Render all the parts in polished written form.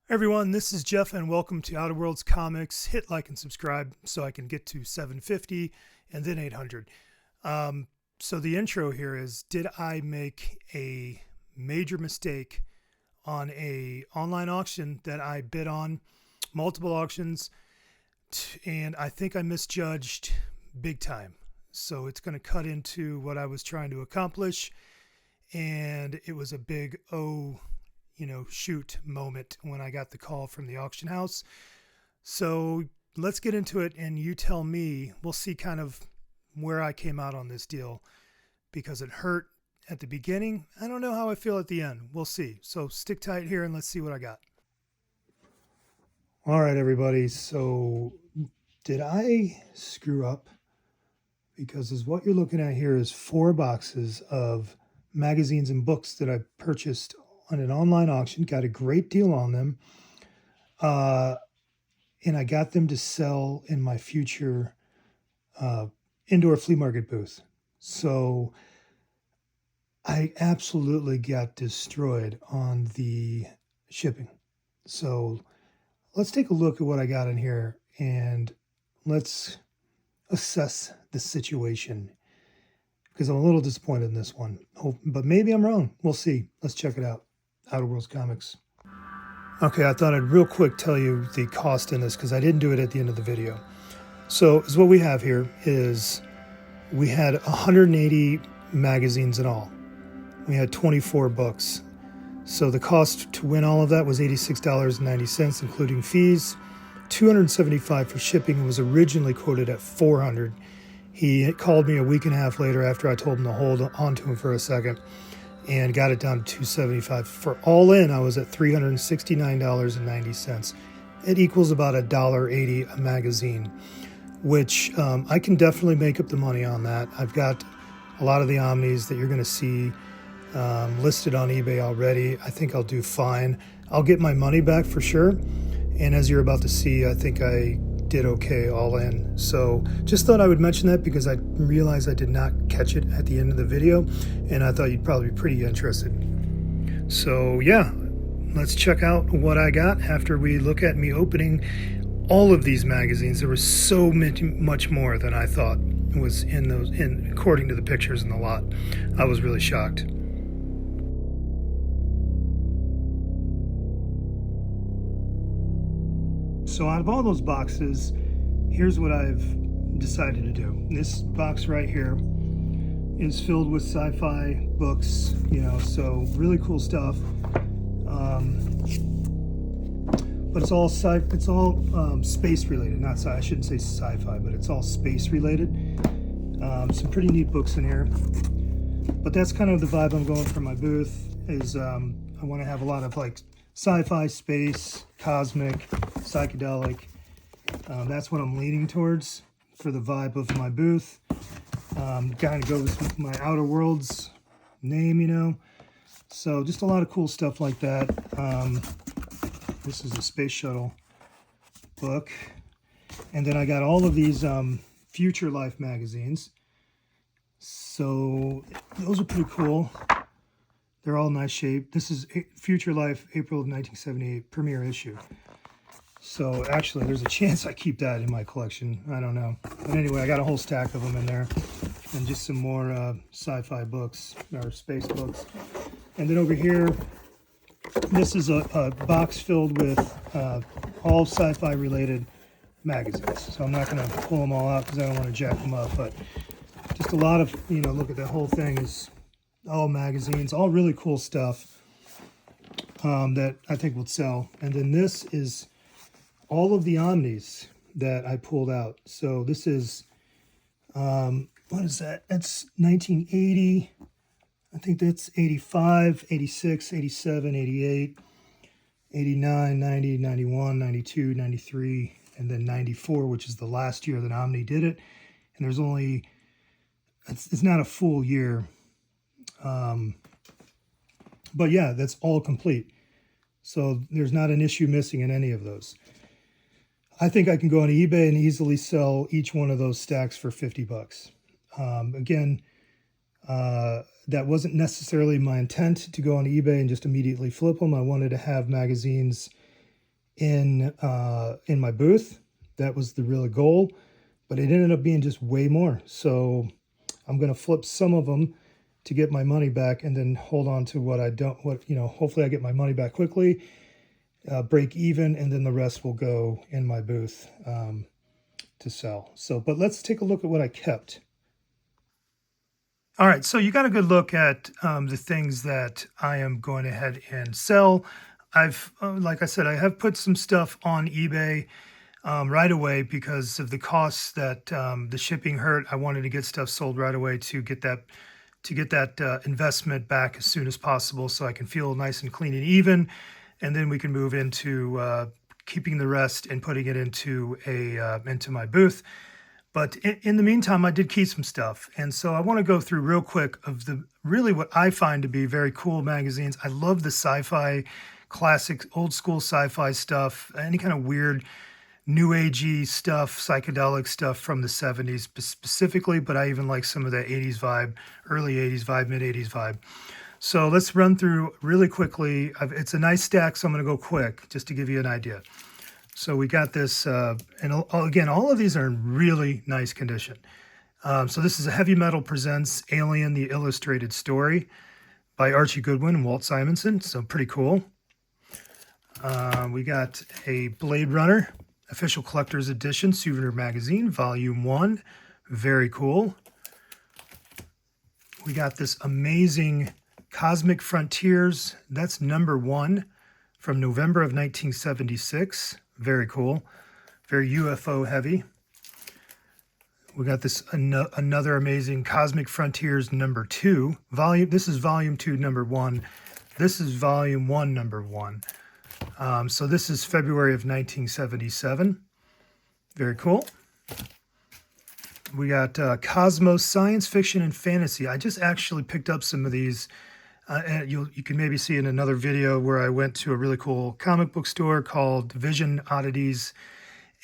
Everyone, this is Jeff and welcome to Outer Worlds Comics. Hit like and subscribe so I can get to 750 and then 800. So the intro here is, did I make a major mistake on a online auction that I bid on, multiple auctions, and I think I misjudged big time. So it's going to cut into what I was trying to accomplish, and it was a big shoot moment when I got the call from the auction house. So let's get into it and you tell me. We'll see kind of where I came out on this deal, because it hurt at the beginning. I don't know how I feel at the end. We'll see. So stick tight here and let's see what I got. All right, everybody. So did I screw up? Because as what you're looking at here is 4 boxes of magazines and books that I purchased on an online auction, got a great deal on them, and I got them to sell in my future indoor flea market booth. So I absolutely got destroyed on the shipping. So let's take a look at what I got in here and let's assess the situation, because I'm a little disappointed in this one. But maybe I'm wrong. We'll see. Let's check it out. Outer Worlds Comics. Okay, I thought I'd real quick tell you the cost in this because I didn't do it at the end of the video. So is what we have here is we had 180 magazines in all. We had 24 books. So the cost to win all of that was $86.90, including fees, $275 for shipping. It was originally quoted at $400. He called me a week and a half later after I told him to hold on to him for a second, and got it down to $275. For all in, I was at $369.90. It equals about $1.80 a magazine, which I can definitely make up the money on that. I've got a lot of the Omnis that you're going to see listed on eBay already. I think I'll do fine. I'll get my money back for sure. And as you're about to see, I think I did okay all in. So just thought I would mention that because I realized I did not catch it at the end of the video, and I thought you'd probably be pretty interested. So yeah, let's check out what I got after we look at me opening all of these magazines. There was so much more than I thought was in those, according to the pictures in the lot. I was really shocked. So out of all those boxes, here's what I've decided to do. This box right here is filled with sci-fi books, so really cool stuff. But it's all space related. Not I shouldn't say sci-fi, but it's all space related. Some pretty neat books in here. But that's kind of the vibe I'm going for my booth. Is I want to have a lot of like sci-fi, space, cosmic, psychedelic. That's what I'm leaning towards for the vibe of my booth. Kind of goes with my Outer Worlds name, So just a lot of cool stuff like that. This is a space shuttle book. And then I got all of these Future Life magazines. So those are pretty cool. They're all nice shape. This is Future Life, April of 1978, premiere issue. So actually, there's a chance I keep that in my collection. I don't know. But anyway, I got a whole stack of them in there. And just some more sci-fi books, or space books. And then over here, this is a box filled with all sci-fi related magazines. So I'm not going to pull them all out because I don't want to jack them up. But just a lot of, look at the whole thing is all magazines, all really cool stuff that I think will sell. And then this is all of the Omnis that I pulled out. So this is, what is that? That's 1980. I think that's 85, 86, 87, 88, 89, 90, 91, 92, 93, and then 94, which is the last year that Omni did it. And there's only, it's not a full year. But yeah, that's all complete. So there's not an issue missing in any of those. I think I can go on eBay and easily sell each one of those stacks for $50. Again, that wasn't necessarily my intent to go on eBay and just immediately flip them. I wanted to have magazines in my booth. That was the real goal, but it ended up being just way more. So I'm going to flip some of them to get my money back, and then hold on to what I don't, hopefully I get my money back quickly, break even, and then the rest will go in my booth to sell. So, but let's take a look at what I kept. All right, so you got a good look at the things that I am going ahead and sell. I've, like I said, I have put some stuff on eBay right away because of the costs that the shipping hurt. I wanted to get stuff sold right away to get that investment back as soon as possible, so I can feel nice and clean and even, and then we can move into keeping the rest and putting it into my booth. But in the meantime, I did keep some stuff. And so I want to go through real quick of really what I find to be very cool magazines. I love the sci-fi, classic, old school sci-fi stuff, any kind of weird, new agey stuff, psychedelic stuff from the 70s specifically, but I even like some of the 80s vibe, early 80s vibe, mid 80s vibe. So let's run through really quickly. It's a nice stack, so I'm going to go quick just to give you an idea. So we got this, and again, all of these are in really nice condition. So this is a Heavy Metal Presents Alien, the Illustrated Story by Archie Goodwin and Walt Simonson. So pretty cool. We got a Blade Runner Official Collector's Edition Souvenir Magazine, Volume 1. Very cool. We got this amazing Cosmic Frontiers. That's #1 from November of 1976. Very cool. Very UFO heavy. We got this another amazing Cosmic Frontiers #2 volume. This is Volume 2 #1. This is Volume 1 #1. So this is February of 1977. Very cool. We got Cosmos Science Fiction and Fantasy. I just actually picked up some of these. And you can maybe see in another video where I went to a really cool comic book store called Vision Oddities,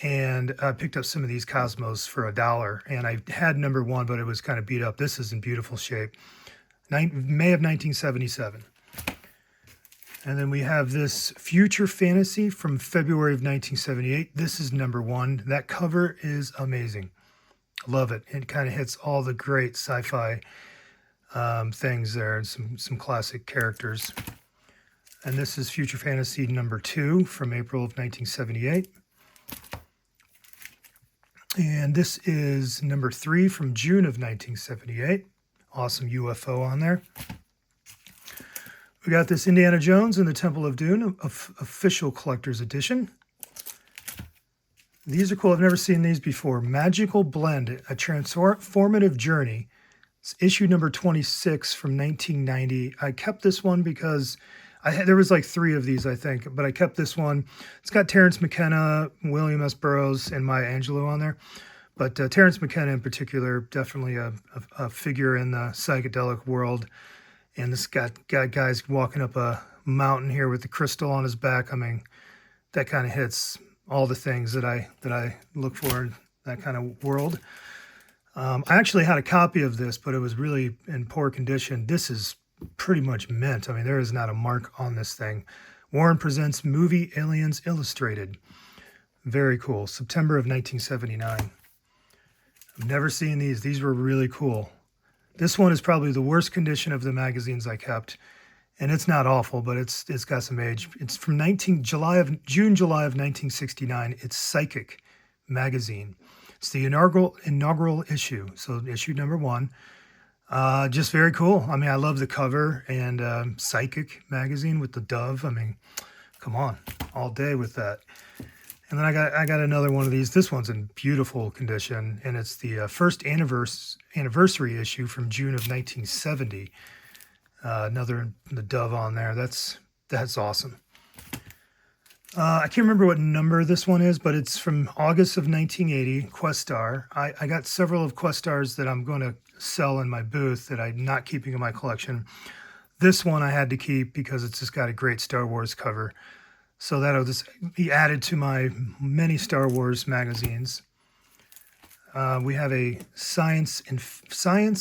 and I picked up some of these Cosmos for $1. And I had #1, but it was kind of beat up. This is in beautiful shape. May of 1977. And then we have this Future Fantasy from February of 1978. This is #1. That cover is amazing. Love it. It kind of hits all the great sci-fi things there, and some classic characters. And this is Future Fantasy #2 from April of 1978. And this is #3 from June of 1978. Awesome UFO on there. We got this Indiana Jones and the Temple of Doom Official Collector's Edition. These are cool. I've never seen these before. Magical Blend, a transformative journey. It's issue #26 from 1990. I kept this one because there was like 3 of these, I think, but I kept this one. It's got Terrence McKenna, William S. Burroughs, and Maya Angelou on there. But Terrence McKenna in particular, definitely a figure in the psychedelic world. And this got guys walking up a mountain here with the crystal on his back. I mean, that kind of hits all the things that I look for in that kind of world. I actually had a copy of this, but it was really in poor condition. This is pretty much mint. I mean, there is not a mark on this thing. Warren Presents Movie Aliens Illustrated. Very cool. September of 1979. I've never seen these. These were really cool. This one is probably the worst condition of the magazines I kept. And it's not awful, but it's got some age. It's from June, July of 1969. It's Psychic magazine. It's the inaugural issue, so issue #1. Just very cool. I mean, I love the cover, and Psychic magazine with the dove. I mean, come on, all day with that. And then I got another one of these. This one's in beautiful condition, and it's the first anniversary issue from June of 1970. The dove on there. That's awesome. I can't remember what number this one is, but it's from August of 1980, Questar. I got several of Questars that I'm going to sell in my booth that I'm not keeping in my collection. This one I had to keep because it's just got a great Star Wars cover. So that'll just be added to my many Star Wars magazines. We have a science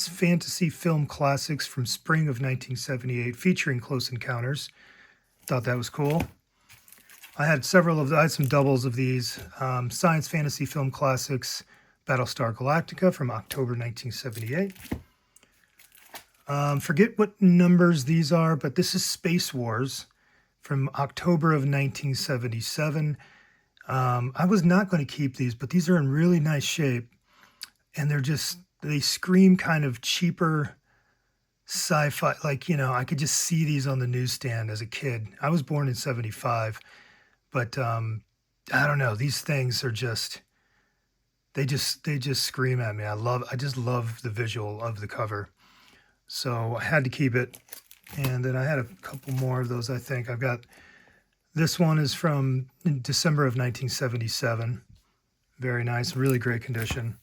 fantasy film classics from spring of 1978 featuring Close Encounters. Thought that was cool. I had I had some doubles of these. Science Fantasy Film Classics, Battlestar Galactica from October 1978. Forget what numbers these are, but this is Space Wars from October of 1977. I was not going to keep these, but these are in really nice shape. And they scream kind of cheaper sci-fi. Like, I could just see these on the newsstand as a kid. I was born in 75, but I don't know. These things are they just scream at me. I just love the visual of the cover. So I had to keep it. And then I had a couple more of those, I think. I've got, this one is from December of 1977. Very nice, really great condition.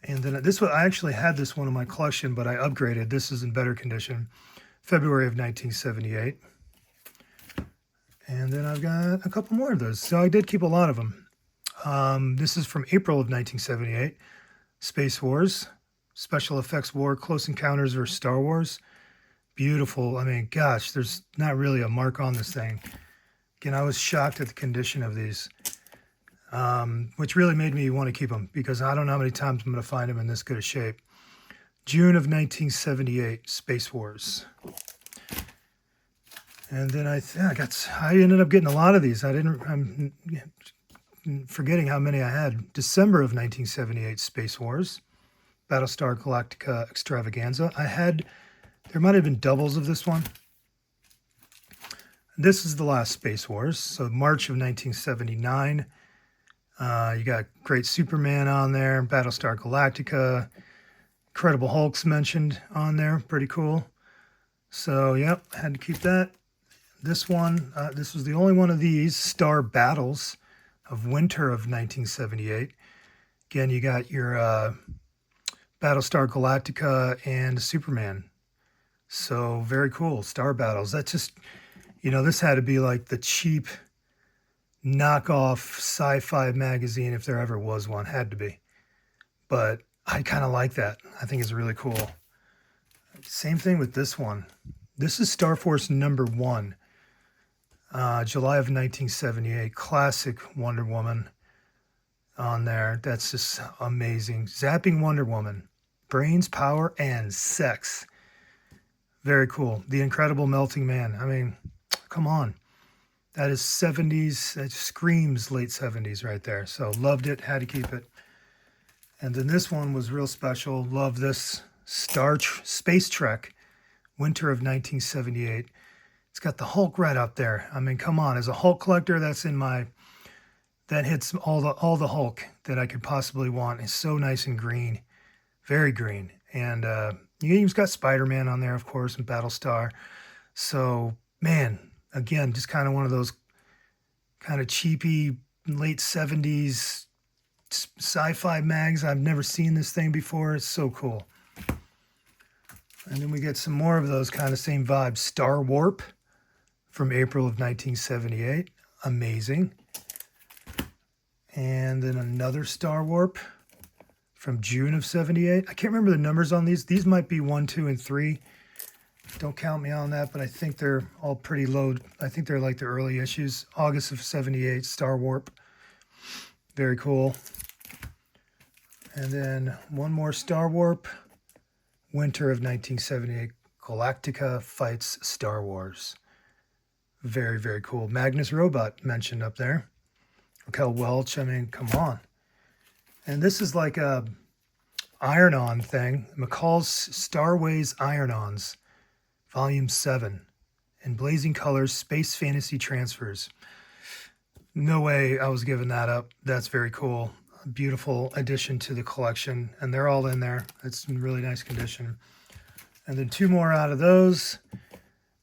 And then this one, I actually had this one in my collection, but I upgraded. This is in better condition. February of 1978. And then I've got a couple more of those. So I did keep a lot of them. This is from April of 1978. Space Wars. Special Effects War, Close Encounters vs. Star Wars. Beautiful. I mean, gosh, there's not really a mark on this thing. Again, I was shocked at the condition of these, which really made me want to keep them because I don't know how many times I'm going to find them in this good a shape. June of 1978, Space Wars. And then I ended up getting a lot of these. I'm forgetting how many I had. December of 1978, Space Wars. Battlestar Galactica Extravaganza. There might have been doubles of this one. This is the last Space Wars. So March of 1979. You got Great Superman on there. Battlestar Galactica. Incredible Hulk's mentioned on there. Pretty cool. So, yep, had to keep that. This one, this was the only one of these Star Battles of Winter of 1978. Again, you got your Battlestar Galactica and Superman. So very cool. Star Battles. That's just, this had to be like the cheap knockoff sci-fi magazine if there ever was one. Had to be. But I kind of like that. I think it's really cool. Same thing with this one. This is Star Force number 1. July of 1978. Classic Wonder Woman on there. That's just amazing. Zapping Wonder Woman. Brains, power, and sex. Very cool. The Incredible Melting Man. I mean, come on. That is 70s. That screams late 70s right there. So loved it. Had to keep it. And then this one was real special. Love this. Space Trek. Winter of 1978. It's got the Hulk right up there. I mean, come on. As a Hulk collector, that hits all the Hulk that I could possibly want. It's so nice and green. Very green. And you've got Spider-Man on there, of course, and Battlestar. So, man, again, just kind of one of those kind of cheapy late 70s sci-fi mags. I've never seen this thing before. It's so cool. And then we get some more of those kind of same vibes. Star Warp from April of 1978. Amazing. And then another Star Warp from June of 78. I can't remember the numbers on these. These might be 1, 2, and 3. Don't count me on that, but I think they're all pretty low. I think they're like the early issues. August of 78, Star Warp. Very cool. And then one more Star Warp. Winter of 1978, Galactica Fights Star Wars. Very, very cool. Magnus Robot mentioned up there. Raquel Welch, I mean, come on. And this is like a iron-on thing. McCall's Starways Iron-Ons, Volume 7. In blazing colors, space fantasy transfers. No way I was giving that up. That's very cool. A beautiful addition to the collection. And they're all in there. It's in really nice condition. And then 2 more out of those.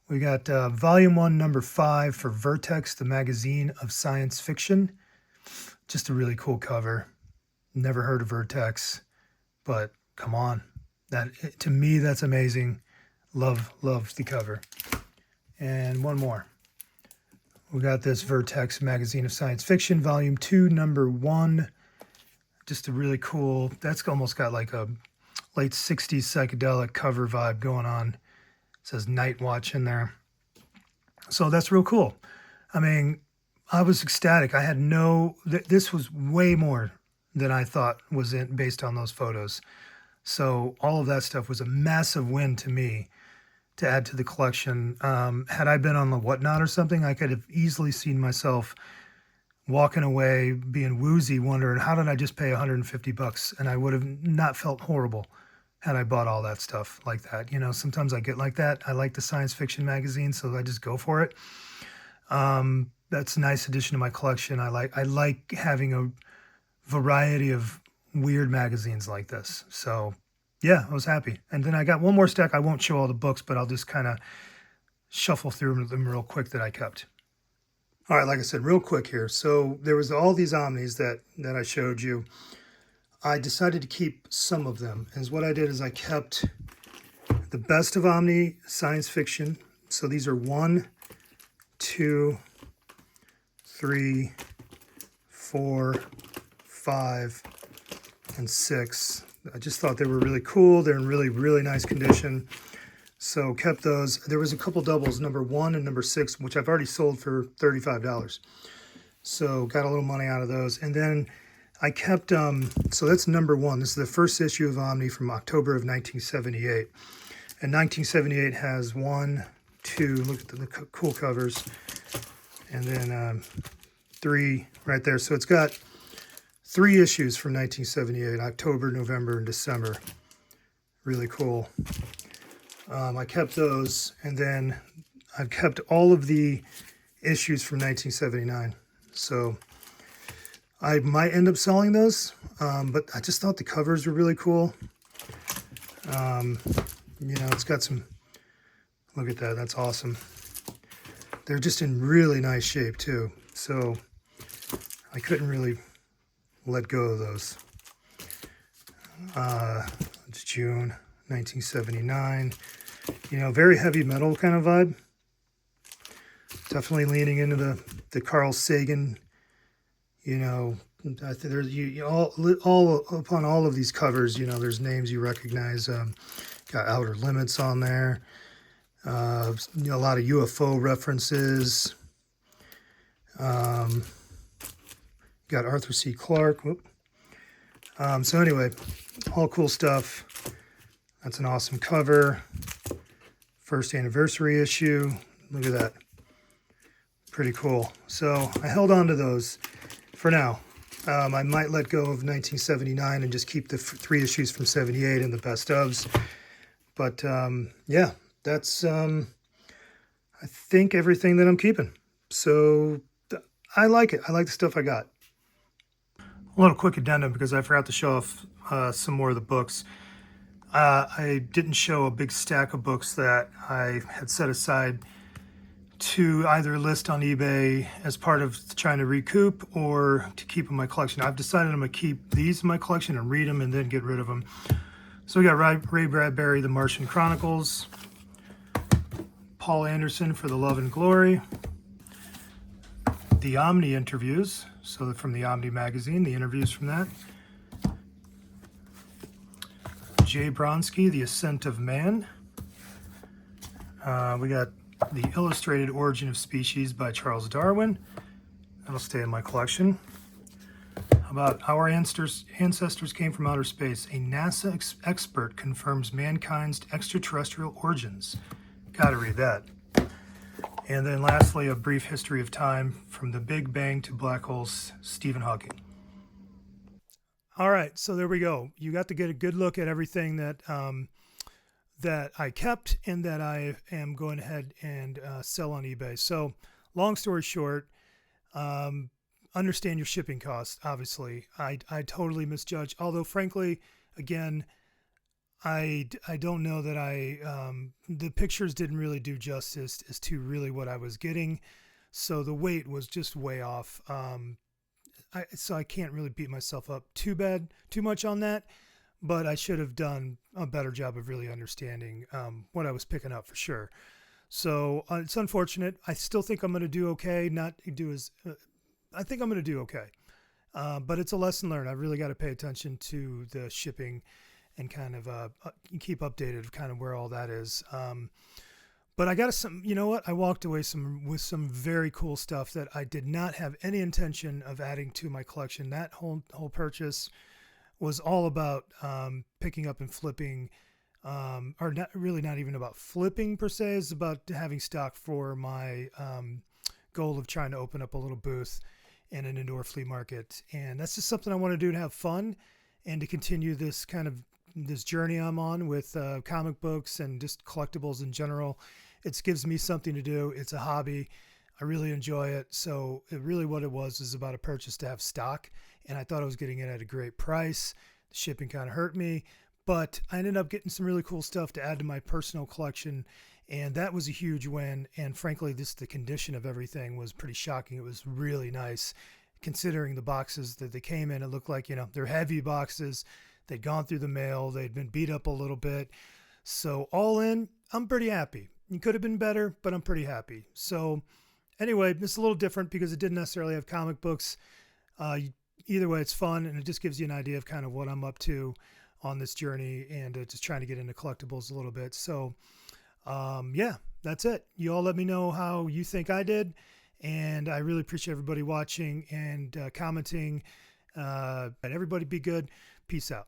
We got Volume 1, Number 5 for Vertex, the magazine of science fiction. Just a really cool cover. Never heard of Vertex, but come on. To me, that's amazing. Love the cover. And one more. We got this Vertex magazine of science fiction, Volume 2, Number 1. Just a really cool, that's almost got like a late 60s psychedelic cover vibe going on. It says Night Watch in there. So that's real cool. I mean, I was ecstatic. I had this was way more than I thought was based on those photos. So all of that stuff was a massive win to me to add to the collection. Had I been on the Whatnot or something, I could have easily seen myself walking away being woozy, wondering how did I just pay $150, and I would have not felt horrible had I bought all that stuff like that. Sometimes I get like that. I like the science fiction magazine, so I just go for it. That's a nice addition to my collection. I like having a variety of weird magazines like this. So yeah, I was happy. And then I got one more stack. I won't show all the books, but I'll just kind of shuffle through them real quick that I kept. All right, like I said, real quick here. So there was all these Omnis that I showed you. I decided to keep some of them. And what I did is I kept the best of Omni science fiction. So these are 1, 2, 3, 4, 5, and 6. I just thought they were really cool. They're in really, really nice condition. So kept those. There was a couple doubles, number 1 and number 6, which I've already sold for $35. So got a little money out of those. And then I kept, so that's number 1. This is the first issue of Omni from October of 1978. And 1978 has 1, 2, look at the cool covers. And then 3 right there. So it's got 3 issues from 1978, October, November, and December. Really cool. I kept those, and then I've kept all of the issues from 1979. So I might end up selling those, but I just thought the covers were really cool. It's got some, look at that, that's awesome. They're just in really nice shape too. So I couldn't really let go of those. It's June 1979. Very heavy metal kind of vibe. Definitely leaning into the Carl Sagan. I think there's all upon all of these covers. There's names you recognize. Got Outer Limits on there. A lot of UFO references. Got Arthur C. Clarke. Whoop. So anyway, all cool stuff. That's an awesome cover. First anniversary issue. Look at that. Pretty cool. So I held on to those for now. I might let go of 1979 and just keep the 3 issues from 78 and the best ofs. But yeah, that's I think everything that I'm keeping. So I like it. I like the stuff I got. A little quick addendum because I forgot to show off some more of the books. I didn't show a big stack of books that I had set aside to either list on eBay as part of trying to recoup or to keep in my collection. I've decided I'm going to keep these in my collection and read them and then get rid of them. So we got Ray Bradbury, The Martian Chronicles, Paul Anderson for The Love and Glory, the Omni interviews, so from the Omni magazine, the interviews from that, Jay Bronsky, The Ascent of Man. We got The Illustrated Origin of Species by Charles Darwin. That'll stay in my collection. How about Our Ancestors Came from Outer Space? A NASA expert confirms mankind's extraterrestrial origins. Gotta read that. And then lastly, A Brief History of Time, From the Big Bang to Black Holes, Stephen Hawking. All right, so there we go. You got to get a good look at everything that that I kept and that I am going ahead and sell on eBay. So long story short, understand your shipping costs, obviously. I totally misjudged. Although, frankly, again, I don't know that the pictures didn't really do justice as to really what I was getting. So the weight was just way off. So I can't really beat myself up too much on that, but I should have done a better job of really understanding what I was picking up for sure. So it's unfortunate. I still think I'm going to do okay. I think I'm going to do okay. But it's a lesson learned. I really got to pay attention to the shipping and kind of keep updated of kind of where all that is. But I got some, you know what? I walked away with some very cool stuff that I did not have any intention of adding to my collection. That whole purchase was all about picking up and flipping, or not really, not even about flipping per se. It's about having stock for my goal of trying to open up a little booth in an indoor flea market. And that's just something I want to do to have fun and to continue this this journey I'm on with comic books and just collectibles in general. It gives me something to do. It's a hobby. I really enjoy it. So what it was about a purchase to have stock. And I thought I was getting it at a great price. The shipping kind of hurt me, but I ended up getting some really cool stuff to add to my personal collection. And that was a huge win. And frankly, the condition of everything was pretty shocking. It was really nice considering the boxes that they came in. It looked like, they're heavy boxes. They'd gone through the mail. They'd been beat up a little bit. So all in, I'm pretty happy. It could have been better, but I'm pretty happy. So anyway, it's a little different because it didn't necessarily have comic books. Either way, it's fun, and it just gives you an idea of kind of what I'm up to on this journey and just trying to get into collectibles a little bit. So yeah, that's it. You all let me know how you think I did, and I really appreciate everybody watching and commenting. Everybody be good. Peace out.